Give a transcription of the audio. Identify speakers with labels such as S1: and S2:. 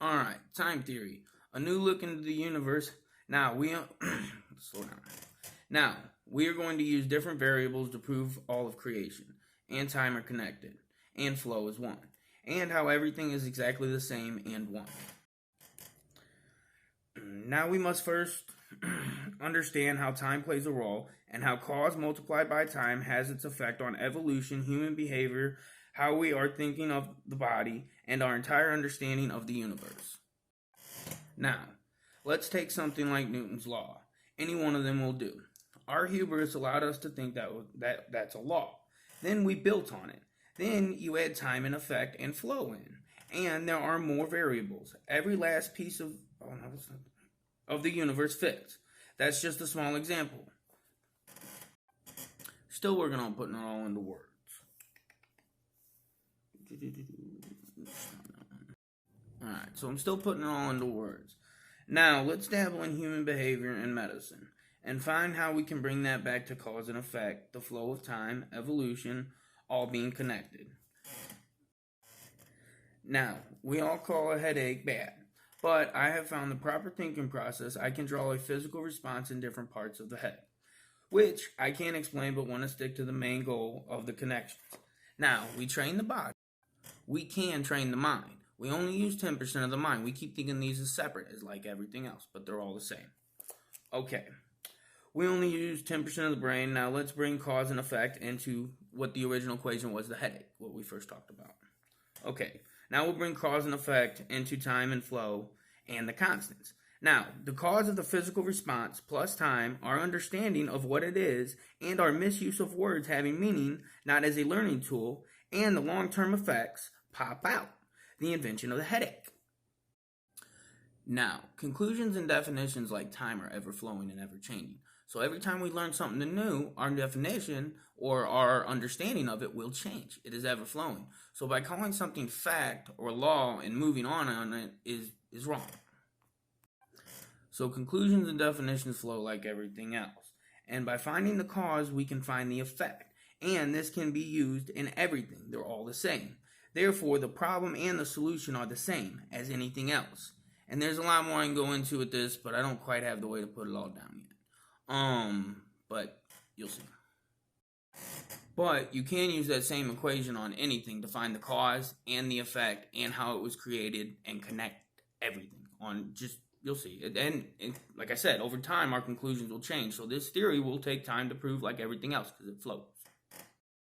S1: All right, time theory. A new look into the universe. Now we slow down. Now we are going to use different variables to prove all of creation and time are connected, and flow is one, and how everything is exactly the same and one. Now we must first understand how time plays a role and how cause multiplied by time has its effect on evolution, human behavior, how we are thinking of the body, and our entire understanding of the universe. Now, let's take something like Newton's law. Any one of them will do. Our hubris allowed us to think that's a law. Then we built on it. Then you add time and effect and flow in. And there are more variables. Every last piece of the universe fits. That's just a small example. Still working on putting it all into words. Alright, so I'm still putting it all into words. Now, let's dabble in human behavior and medicine and find how we can bring that back to cause and effect, the flow of time, evolution, all being connected. Now, we all call a headache bad, but I have found the proper thinking process. I can draw a physical response in different parts of the head, which I can't explain but want to stick to the main goal of the connections. Now, we train the body. We can train the mind. We only use 10% of the mind. We keep thinking these as separate, as like everything else, but they're all the same. Okay. We only use 10% of the brain. Now let's bring cause and effect into what the original equation was, the headache, what we first talked about. Okay. Now we'll bring cause and effect into time and flow and the constants. Now, the cause of the physical response plus time, our understanding of what it is, and our misuse of words having meaning, not as a learning tool, and the long-term effects pop out. The invention of the headache. Now, conclusions and definitions like time are ever-flowing and ever-changing. So every time we learn something new, our definition or our understanding of it will change. It is ever-flowing. So by calling something fact or law and moving on it is wrong. So conclusions and definitions flow like everything else. And by finding the cause, we can find the effect. And this can be used in everything. They're all the same. Therefore, the problem and the solution are the same as anything else. And there's a lot more I can go into with this, but I don't quite have the way to put it all down yet. But you'll see. But you can use that same equation on anything to find the cause and the effect and how it was created and connect everything on just, you'll see. And like I said, over time, our conclusions will change. So this theory will take time to prove like everything else because it floats.